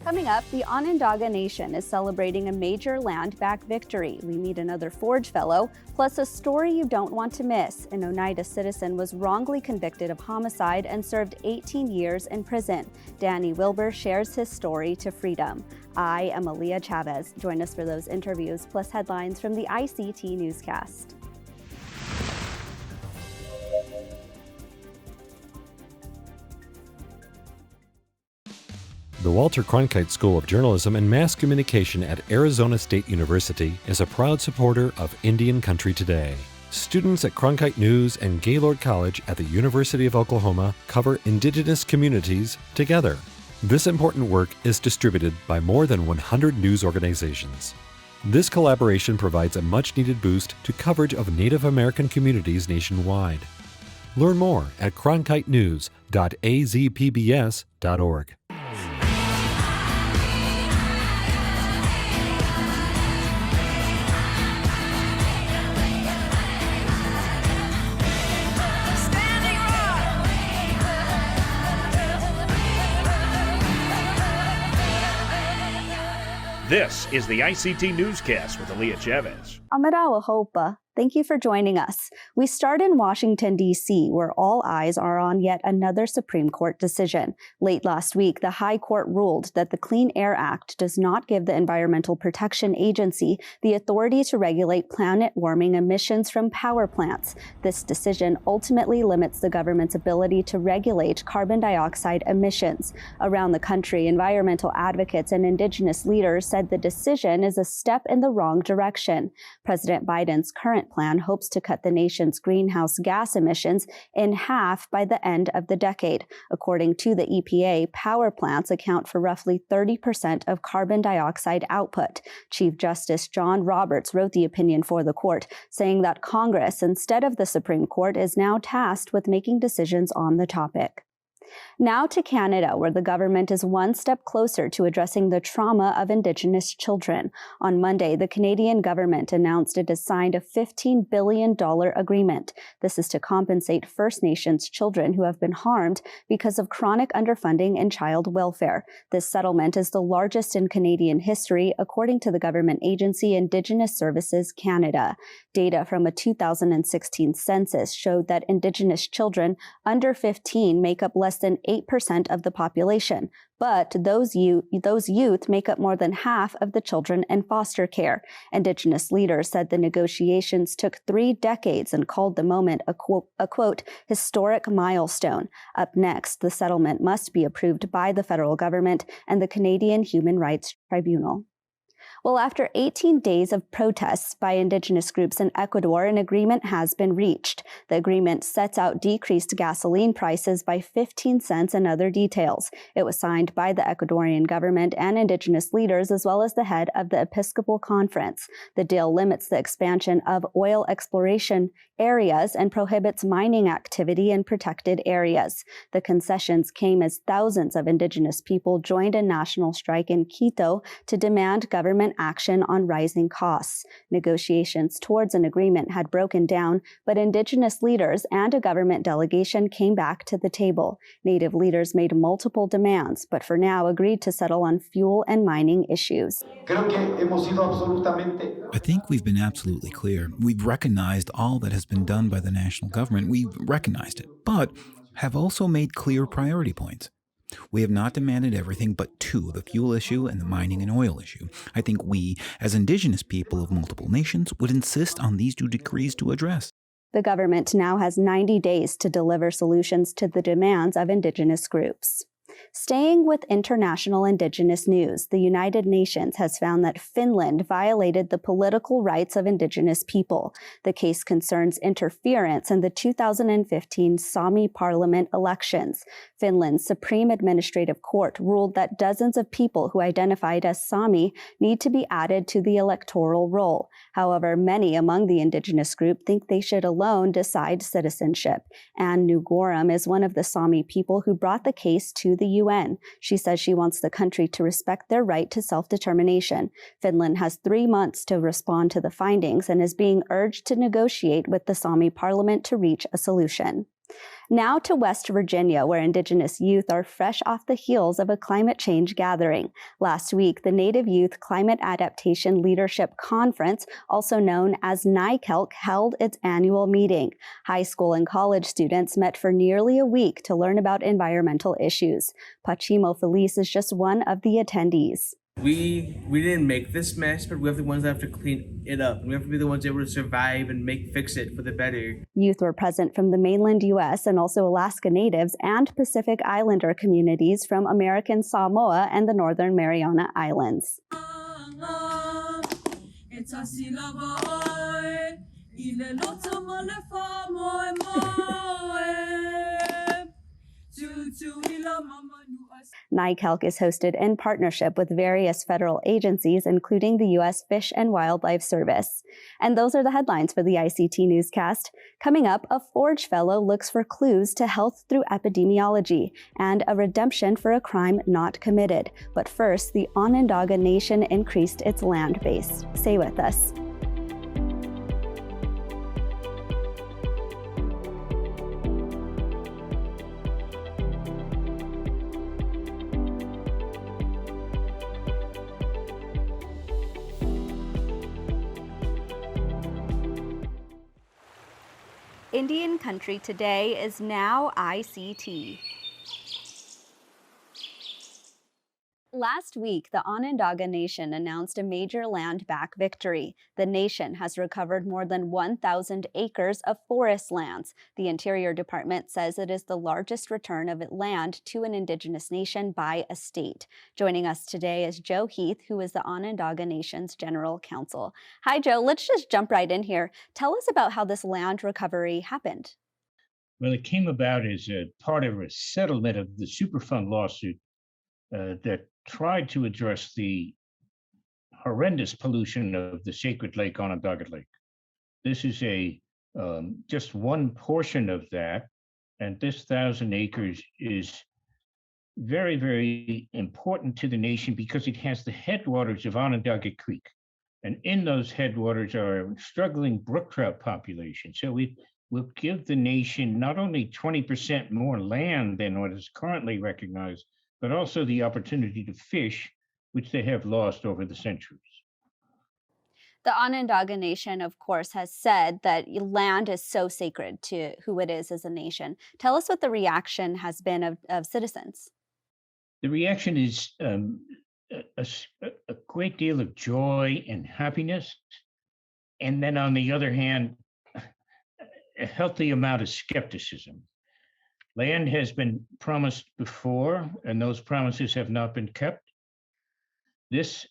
Coming up, the Onondaga Nation is celebrating a major land-back victory. We meet another Forge Fellow, plus a story you don't want to miss. An Oneida citizen was wrongly convicted of homicide and served 18 years in prison. Danny Wilbur shares his story to freedom. I am Aaliyah Chavez. Join us for those interviews, plus headlines from the ICT Newscast. The Walter Cronkite School of Journalism and Mass Communication at Arizona State University is a proud supporter of Indian Country Today. Students at Cronkite News and Gaylord College at the University of Oklahoma cover Indigenous communities together. This important work is distributed by more than 100 news organizations. This collaboration provides a much-needed boost to coverage of Native American communities nationwide. Learn more at cronkitenews.azpbs.org. This is the ICT Newscast with Aaliyah Chavez. Amarawa Hopa. Thank you for joining us. We start in Washington, D.C., where all eyes are on yet another Supreme Court decision. Late last week, the High Court ruled that the Clean Air Act does not give the Environmental Protection Agency the authority to regulate planet-warming emissions from power plants. This decision ultimately limits the government's ability to regulate carbon dioxide emissions. Around the country, environmental advocates and Indigenous leaders said the decision is a step in the wrong direction. President Biden's current plan hopes to cut the nation's greenhouse gas emissions in half by the end of the decade. According to the EPA, power plants account for roughly 30% of carbon dioxide output. Chief Justice John Roberts wrote the opinion for the court, saying that Congress, instead of the Supreme Court, is now tasked with making decisions on the topic. Now to Canada, where the government is one step closer to addressing the trauma of Indigenous children. On Monday, the Canadian government announced it has signed a $15 billion agreement. This is to compensate First Nations children who have been harmed because of chronic underfunding in child welfare. This settlement is the largest in Canadian history, according to the government agency Indigenous Services Canada. Data from a 2016 census showed that Indigenous children under 15 make up less than 8% of the population, but those youth make up more than half of the children in foster care. Indigenous leaders said the negotiations took 3 decades and called the moment a quote, historic milestone. Up next, the settlement must be approved by the federal government and the Canadian Human Rights Tribunal. Well, after 18 days of protests by Indigenous groups in Ecuador, an agreement has been reached. The agreement sets out decreased gasoline prices by 15 cents and other details. It was signed by the Ecuadorian government and Indigenous leaders, as well as the head of the Episcopal Conference. The deal limits the expansion of oil exploration areas and prohibits mining activity in protected areas. The concessions came as thousands of Indigenous people joined a national strike in Quito to demand government action on rising costs. Negotiations towards an agreement had broken down, but Indigenous leaders and a government delegation came back to the table. Native leaders made multiple demands, but for now agreed to settle on fuel and mining issues. I think we've been absolutely clear. We've recognized all that has been done by the national government. We've recognized it, but have also made clear priority points. We have not demanded everything but 2, the fuel issue and the mining and oil issue. I think we, as Indigenous people of multiple nations, would insist on these 2 decrees to address. The government now has 90 days to deliver solutions to the demands of Indigenous groups. Staying with international Indigenous news, the United Nations has found that Finland violated the political rights of Indigenous people. The case concerns interference in the 2015 Sami parliament elections. Finland's Supreme Administrative Court ruled that dozens of people who identified as Sami need to be added to the electoral roll. However, many among the Indigenous group think they should alone decide citizenship. Anne Ngugoram is one of the Sami people who brought the case to the UN. She says she wants the country to respect their right to self-determination. Finland has 3 months to respond to the findings and is being urged to negotiate with the Sami parliament to reach a solution. Now to West Virginia, where Indigenous youth are fresh off the heels of a climate change gathering. Last week, the Native Youth Climate Adaptation Leadership Conference, also known as NICALC, held its annual meeting. High school and college students met for nearly a week to learn about environmental issues. Pachimo Felice is just one of the attendees. We didn't make this mess, but we have the ones that have to clean it up. We have to be the ones able to survive and fix it for the better. Youth were present from the mainland U.S. and also Alaska Natives and Pacific Islander communities from American Samoa and the Northern Mariana Islands. NICALC is hosted in partnership with various federal agencies, including the U.S. Fish and Wildlife Service. And those are the headlines for the ICT Newscast. Coming up, a Forge Fellow looks for clues to health through epidemiology, and a redemption for a crime not committed. But first, the Onondaga Nation increased its land base. Stay with us. Indian country today is now ICT. Last week, the Onondaga Nation announced a major land-back victory. The nation has recovered more than 1,000 acres of forest lands. The Interior Department says it is the largest return of land to an Indigenous nation by a state. Joining us today is Joe Heath, who is the Onondaga Nation's General Counsel. Hi, Joe. Let's just jump right in here. Tell us about how this land recovery happened. Well, it came about as a part of a settlement of the Superfund lawsuit that tried to address the horrendous pollution of the sacred lake, Onondaga Lake. This is just one portion of that, and this 1,000 acres is very, very important to the nation because it has the headwaters of Onondaga Creek. And in those headwaters are a struggling brook trout population. So it will give the nation not only 20% more land than what is currently recognized, but also the opportunity to fish, which they have lost over the centuries. The Onondaga Nation, of course, has said that land is so sacred to who it is as a nation. Tell us what the reaction has been of citizens. The reaction is a great deal of joy and happiness. And then on the other hand, a healthy amount of skepticism. Land has been promised before, and those promises have not been kept. This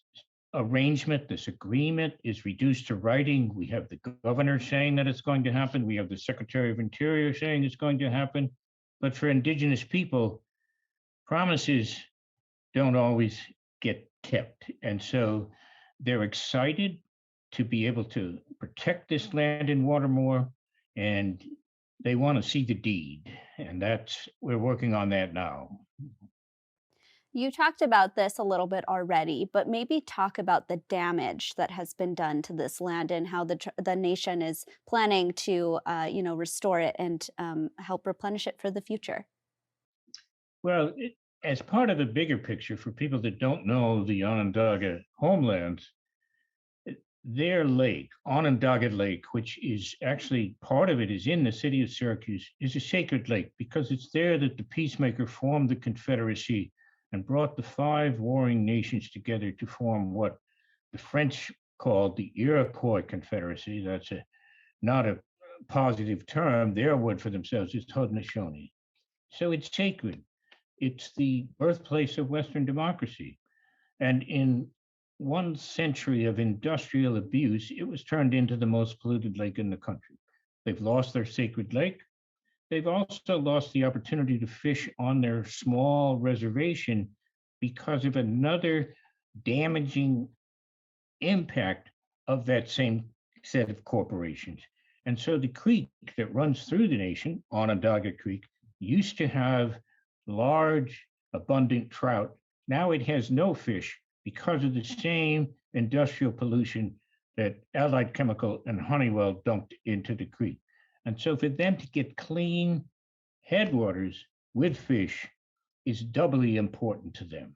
arrangement, this agreement is reduced to writing. We have the governor saying that it's going to happen. We have the Secretary of Interior saying it's going to happen. But for Indigenous people, promises don't always get kept. And so they're excited to be able to protect this land and water more, and they want to see the deed, and we're working on that now. You talked about this a little bit already, but maybe talk about the damage that has been done to this land and how the nation is planning to, restore it and help replenish it for the future. Well, as part of the bigger picture, for people that don't know the Onondaga homelands, their lake, Onondaga Lake, which is actually part of it is in the city of Syracuse, is a sacred lake because it's there that the peacemaker formed the Confederacy and brought the 5 warring nations together to form what the French called the Iroquois Confederacy. That's not a positive term. Their word for themselves is Haudenosaunee. So it's sacred. It's the birthplace of Western democracy. And in 1 century of industrial abuse, it was turned into the most polluted lake in the country. They've lost their sacred lake. They've also lost the opportunity to fish on their small reservation because of another damaging impact of that same set of corporations. And so the creek that runs through the nation, Onondaga Creek, used to have large, abundant trout. Now it has no fish because of the same industrial pollution that Allied Chemical and Honeywell dumped into the creek. And so for them to get clean headwaters with fish is doubly important to them.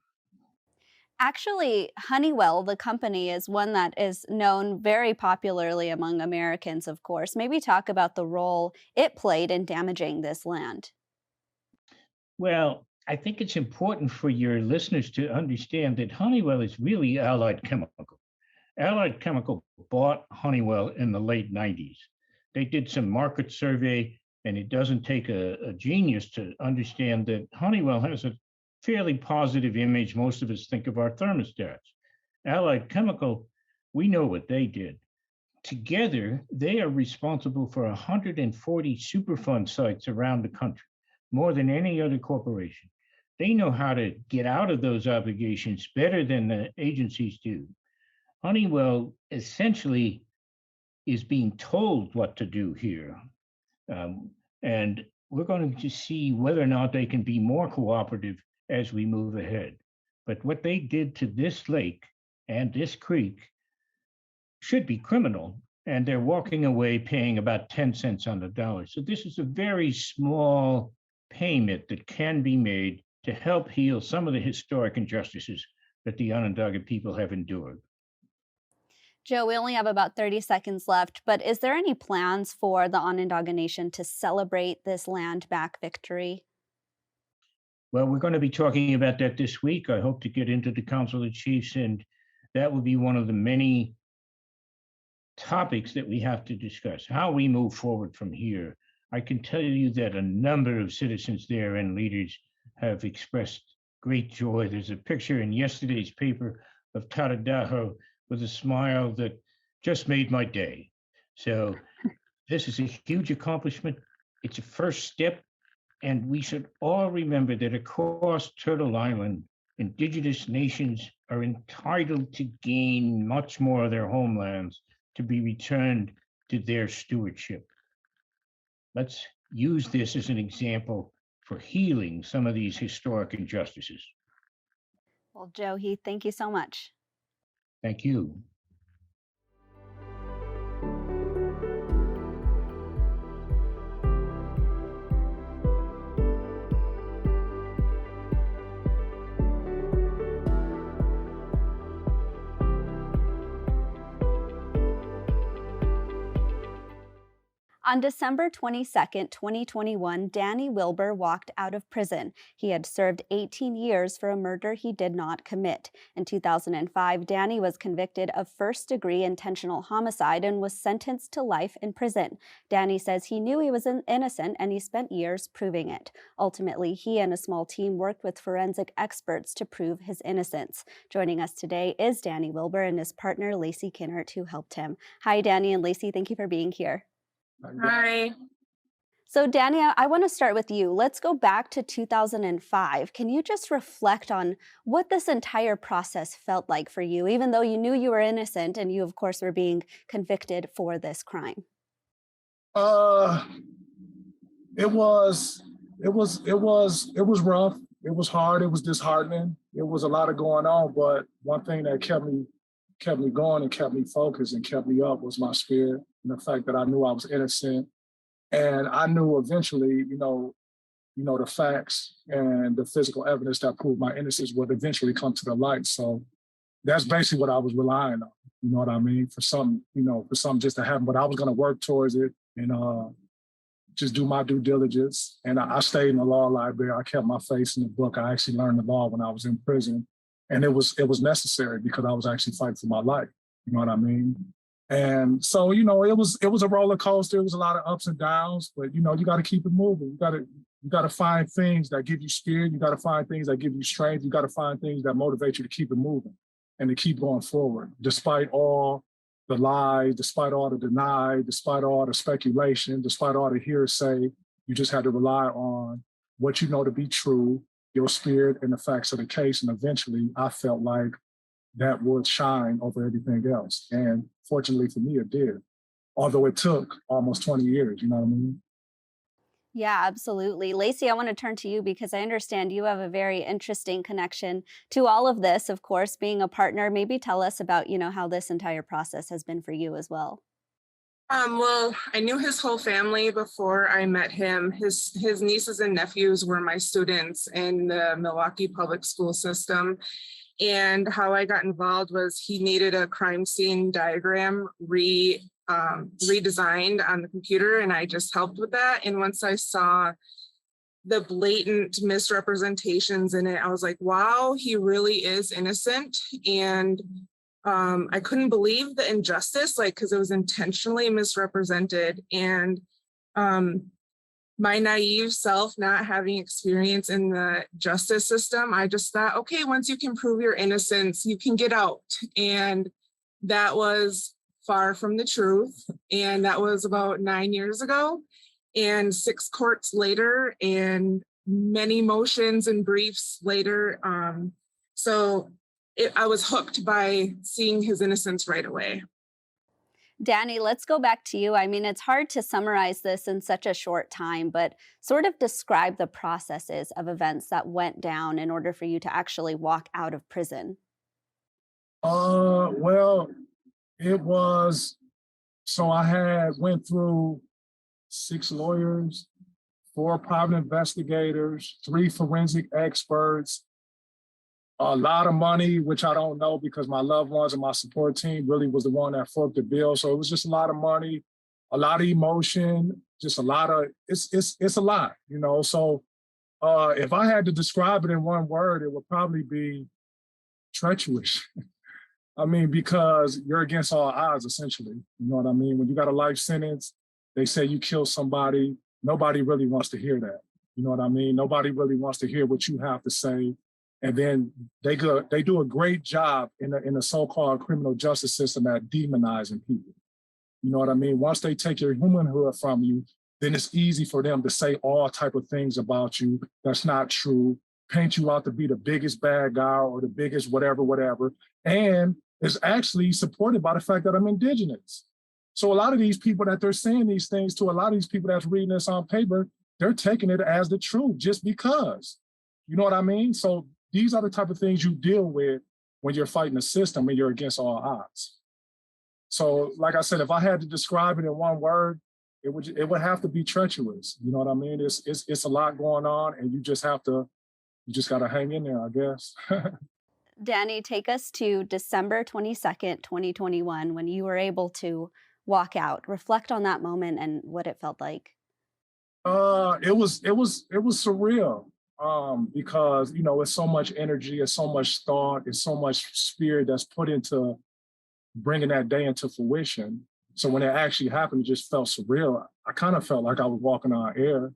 Actually, Honeywell, the company, is one that is known very popularly among Americans, of course. Maybe talk about the role it played in damaging this land. Well, I think it's important for your listeners to understand that Honeywell is really Allied Chemical. Allied Chemical bought Honeywell in the late 90s. They did some market survey, and it doesn't take a genius to understand that Honeywell has a fairly positive image. Most of us think of our thermostats. Allied Chemical, we know what they did. Together, they are responsible for 140 Superfund sites around the country, more than any other corporation. They know how to get out of those obligations better than the agencies do. Honeywell essentially is being told what to do here. And we're going to see whether or not they can be more cooperative as we move ahead. But what they did to this lake and this creek should be criminal, and they're walking away paying about 10 cents on the dollar. So this is a very small payment that can be made to help heal some of the historic injustices that the Onondaga people have endured. Joe, we only have about 30 seconds left, but is there any plans for the Onondaga Nation to celebrate this land back victory? Well, we're going to be talking about that this week. I hope to get into the Council of Chiefs, and that will be one of the many topics that we have to discuss, how we move forward from here. I can tell you that a number of citizens there and leaders have expressed great joy. There's a picture in yesterday's paper of Tadadaho with a smile that just made my day. So this is a huge accomplishment. It's a first step, and we should all remember that across Turtle Island, Indigenous nations are entitled to gain much more of their homelands to be returned to their stewardship. Let's use this as an example for healing some of these historic injustices. Well, Joe Heath, thank you so much. Thank you. On December 22nd, 2021, Danny Wilbur walked out of prison. He had served 18 years for a murder he did not commit. In 2005, Danny was convicted of first-degree intentional homicide and was sentenced to life in prison. Danny says he knew he was innocent and he spent years proving it. Ultimately, he and a small team worked with forensic experts to prove his innocence. Joining us today is Danny Wilbur and his partner, Lacey Kinnert, who helped him. Hi, Danny and Lacey. Thank you for being here. Hi. So, Danny, I want to start with you. Let's go back to 2005. Can you just reflect on what this entire process felt like for you, even though you knew you were innocent and you, of course, were being convicted for this crime? It was rough. It was hard. It was disheartening. It was a lot of going on. But one thing that kept me going and kept me focused and kept me up was my spirit and the fact that I knew I was innocent. And I knew eventually, the facts and the physical evidence that proved my innocence would eventually come to the light. So that's basically what I was relying on. You know what I mean? For something just to happen. But I was going to work towards it and just do my due diligence. And I stayed in the law library. I kept my face in the book. I actually learned the law when I was in prison. And it was necessary because I was actually fighting for my life. You know what I mean? And so, it was a roller coaster. It was a lot of ups and downs, but you got to keep it moving. You got to find things that give you spirit. You got to find things that give you strength. You got to find things that motivate you to keep it moving and to keep going forward, despite all the lies, despite all the deny, despite all the speculation, despite all the hearsay. You just had to rely on what you know to be true, your spirit, and the facts of the case. And eventually, I felt like that would shine over everything else. And fortunately for me, it did. Although it took almost 20 years, you know what I mean? Yeah, absolutely. Lacey, I want to turn to you because I understand you have a very interesting connection to all of this, of course, being a partner. Maybe tell us about, how this entire process has been for you as well. Well, I knew his whole family before I met him. His nieces and nephews were my students in the Milwaukee public school system. And how I got involved was he needed a crime scene diagram redesigned on the computer, and I just helped with that. And once I saw the blatant misrepresentations in it, I was like, wow, he really is innocent. And I couldn't believe the injustice, like, because it was intentionally misrepresented. And my naive self, not having experience in the justice system, I just thought, okay, once you can prove your innocence, you can get out. And that was far from the truth. And that was about 9 years ago. And 6 courts later, and many motions and briefs later. I was hooked by seeing his innocence right away. Danny, let's go back to you. I mean, it's hard to summarize this in such a short time, but sort of describe the processes of events that went down in order for you to actually walk out of prison. Well, it was, so I went through 6 lawyers, 4 private investigators, 3 forensic experts, a lot of money, which I don't know because my loved ones and my support team really was the one that footed the bill. So it was just a lot of money, a lot of emotion, just a lot of, it's a lot, you know? So if I had to describe it in one word, it would probably be treacherous. I mean, because you're against all odds, essentially. You know what I mean? When you got a life sentence, they say you killed somebody, nobody really wants to hear that. You know what I mean? Nobody really wants to hear what you have to say. And then they do a great job in the so-called criminal justice system at demonizing people. You know what I mean? Once they take your humanhood from you, then it's easy for them to say all type of things about you that's not true, paint you out to be the biggest bad guy or the biggest whatever. And it's actually supported by the fact that I'm Indigenous. So a lot of these people that they're saying these things to, a lot of these people that's reading this on paper, they're taking it as the truth just because. You know what I mean? So these are the type of things you deal with when you're fighting a system and you're against all odds. So, like I said, if I had to describe it in one word, it would have to be treacherous. You know what I mean? It's a lot going on, and you just gotta hang in there, I guess. Danny, take us to December 22nd, 2021, when you were able to walk out. Reflect on that moment and what it felt like. It was surreal. Because you know, it's so much energy, it's so much thought, it's so much spirit that's put into bringing that day into fruition. So when it actually happened, it just felt surreal. I kind of felt like I was walking on air.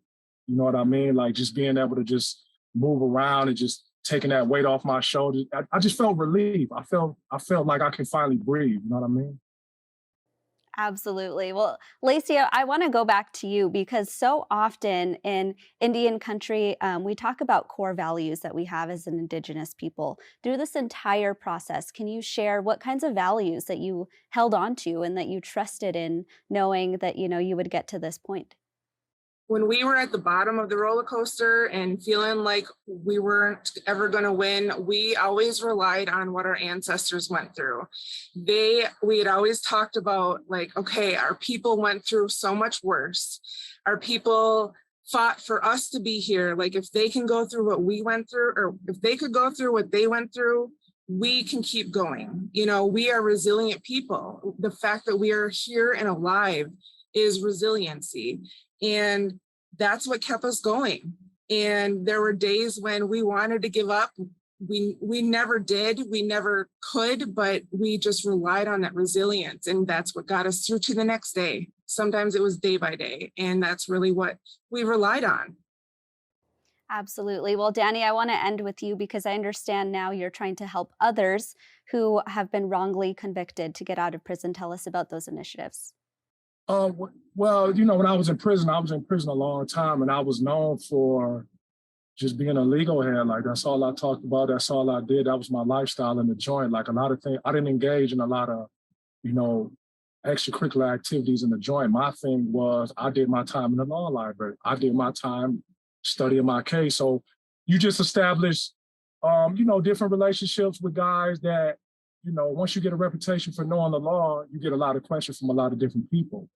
You know what I mean? Like just being able to just move around and just taking that weight off my shoulders. I just felt relief. I felt like I could finally breathe. You know what I mean? Absolutely. Well, Lacey, I want to go back to you because so often in Indian country, we talk about core values that we have as an Indigenous people. Through this entire process, can you share what kinds of values that you held on to and that you trusted in, knowing that you would get to this point? When we were at the bottom of the roller coaster and feeling like we weren't ever going to win, we always relied on what our ancestors went through. We had always talked about, like, okay, our people went through so much worse. Our people fought for us to be here. Like, if they can go through what we went through, or if they could go through what they went through, we can keep going. You know, we are resilient people. The fact that we are here and alive is resiliency. And that's what kept us going. And there were days when we wanted to give up. We never did, we never could, but we just relied on that resilience. And that's what got us through to the next day. Sometimes it was day by day. And that's really what we relied on. Absolutely. Well, Danny, I want to end with you because I understand now you're trying to help others who have been wrongly convicted to get out of prison. Tell us about those initiatives. Well, you know, when I was in prison a long time, and I was known for just being a legal head. Like, that's all I talked about. That's all I did. That was my lifestyle in the joint. Like, a lot of things, I didn't engage in a lot of, you know, extracurricular activities in the joint. My thing was I did my time in the law library. I did my time studying my case. So you just establish, you know, different relationships with guys that, you know, once you get a reputation for knowing the law, you get a lot of questions from a lot of different people.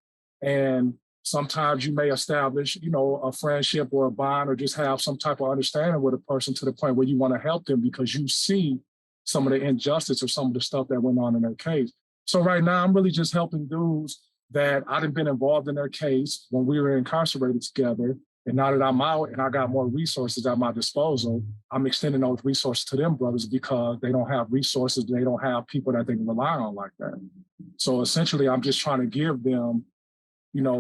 And sometimes you may establish, a friendship or a bond or just have some type of understanding with a person to the point where you want to help them because you see some of the injustice or some of the stuff that went on in their case. So right now, I'm really just helping dudes that I've been involved in their case when we were incarcerated together. And now that I'm out and I got more resources at my disposal, I'm extending those resources to them brothers because they don't have resources. They don't have people that they can rely on like that. So essentially, I'm just trying to give them,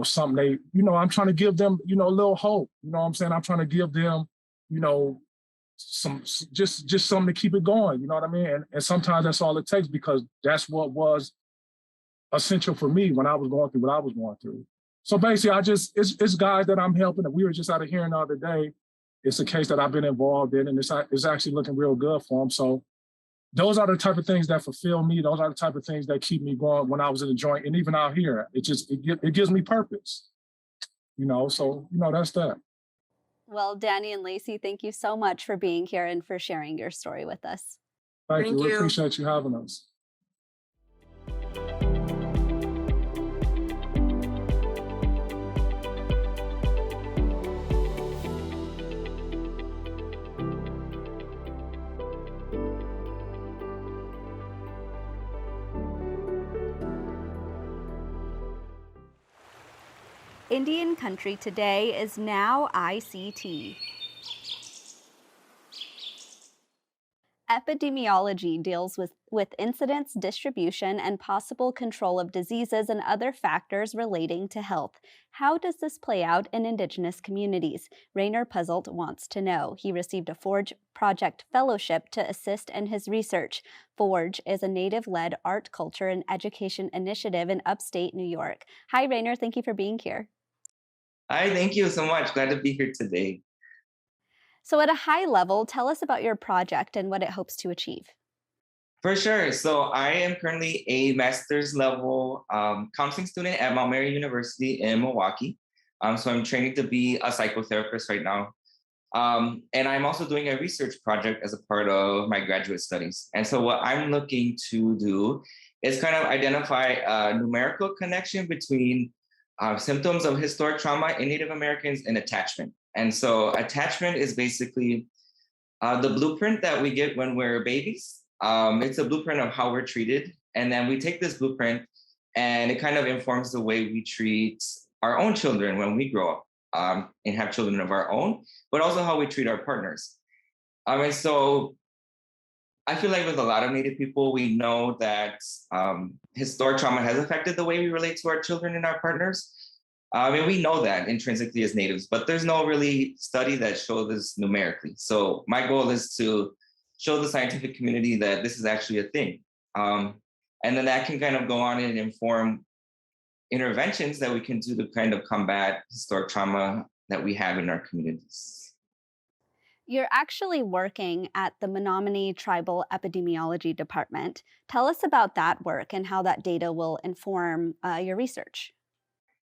something I'm trying to give them, a little hope. You know what I'm saying? I'm trying to give them, some just something to keep it going. You know what I mean? And sometimes that's all it takes because that's what was essential for me when I was going through what I was going through. So basically, it's guys that I'm helping. And we were just out of hearing the other day. It's a case that I've been involved in, and it's actually looking real good for them. So those are the type of things that fulfill me. Those are the type of things that keep me going when I was in the joint, and even out here, it gives me purpose. So that's that. Well, Danny and Lacey, thank you so much for being here and for sharing your story with us. Thank you. We appreciate you having us. Indian Country Today is now ICT. Epidemiology deals with incidence, distribution, and possible control of diseases and other factors relating to health. How does this play out in Indigenous communities? Rainer Puzzelt wants to know. He received a Forge Project Fellowship to assist in his research. Forge is a Native-led art, culture, and education initiative in upstate New York. Hi, Rainer. Thank you for being here. Hi, thank you so much. Glad to be here today. So at a high level, tell us about your project and what it hopes to achieve. For sure. So I am currently a master's level counseling student at Mount Mary University in Milwaukee. So I'm training to be a psychotherapist right now. And I'm also doing a research project as a part of my graduate studies. And so what I'm looking to do is kind of identify a numerical connection between symptoms of historic trauma in Native Americans and attachment. And so attachment is basically the blueprint that we get when we're babies. It's a blueprint of how we're treated. And then we take this blueprint and it kind of informs the way we treat our own children when we grow up and have children of our own, but also how we treat our partners. And so I feel like with a lot of Native people, we know that historic trauma has affected the way we relate to our children and our partners. And we know that intrinsically as Natives, but there's no really study that shows this numerically. So my goal is to show the scientific community that this is actually a thing. And then that can kind of go on and inform interventions that we can do to kind of combat historic trauma that we have in our communities. You're actually working at the Menominee Tribal Epidemiology Department. Tell us about that work and how that data will inform your research.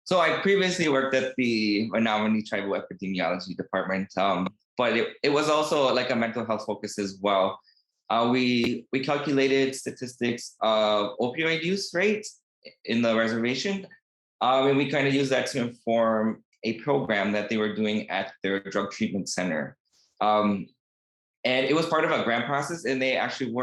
So I previously worked at the Menominee Tribal Epidemiology Department, but it was also like a mental health focus as well. We calculated statistics of opioid use rates in the reservation, and we kind of used that to inform a program that they were doing at their drug treatment center. And it was part of a grant process, and they actually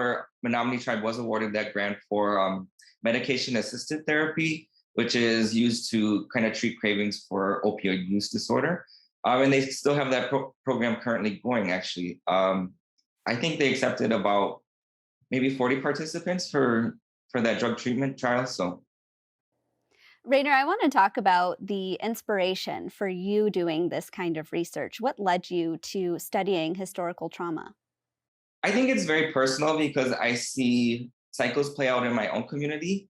Menominee Tribe was awarded that grant for medication-assisted therapy, which is used to kind of treat cravings for opioid use disorder. And they still have that program currently going, actually. I think they accepted about maybe 40 participants for that drug treatment trial. So, Rainer, I want to talk about the inspiration for you doing this kind of research. What led you to studying historical trauma? I think it's very personal because I see cycles play out in my own community.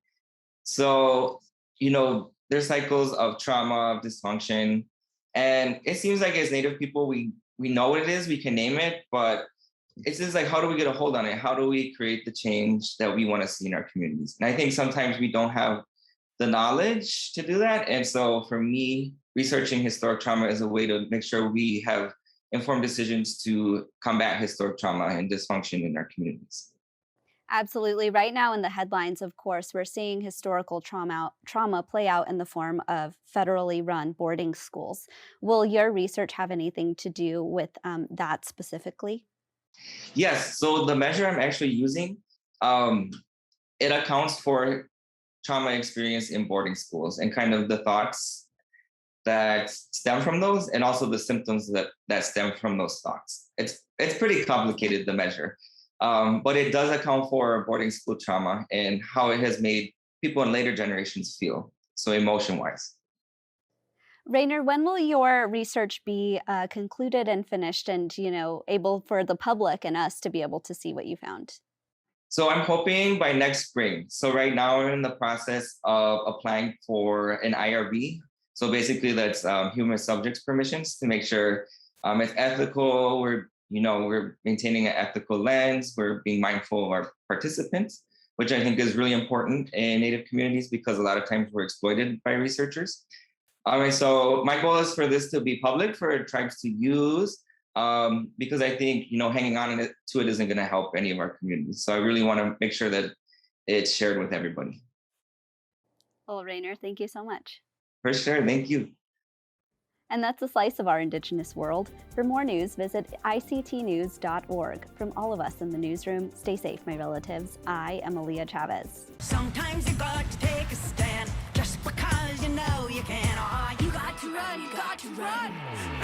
So, there's cycles of trauma, of dysfunction. And it seems like as Native people, we know what it is, we can name it, but it's just like, how do we get a hold on it? How do we create the change that we want to see in our communities? And I think sometimes we don't have the knowledge to do that. And so for me, researching historic trauma is a way to make sure we have informed decisions to combat historic trauma and dysfunction in our communities. Absolutely. Right now in the headlines, of course, we're seeing historical trauma play out in the form of federally run boarding schools. Will your research have anything to do with that specifically? Yes. So the measure I'm actually using, it accounts for trauma experience in boarding schools and kind of the thoughts that stem from those, and also the symptoms that stem from those thoughts. It's pretty complicated, the measure, but it does account for boarding school trauma and how it has made people in later generations feel, so emotion-wise. Rainer, when will your research be concluded and finished and, able for the public and us to be able to see what you found? So I'm hoping by next spring. So right now we're in the process of applying for an IRB. So basically that's human subjects permissions to make sure it's ethical. We're maintaining an ethical lens. We're being mindful of our participants, which I think is really important in Native communities because a lot of times we're exploited by researchers. And so my goal is for this to be public for tribes to use, because I think, hanging on to it isn't going to help any of our communities. So I really want to make sure that it's shared with everybody. Well, Rainer, thank you so much. For sure. Thank you. And that's a slice of our Indigenous world. For more news, visit ictnews.org. From all of us in the newsroom, stay safe, my relatives. I am Aaliyah Chavez. Sometimes you got to take a stand just because you know you can. Oh, you got to run, you got to run.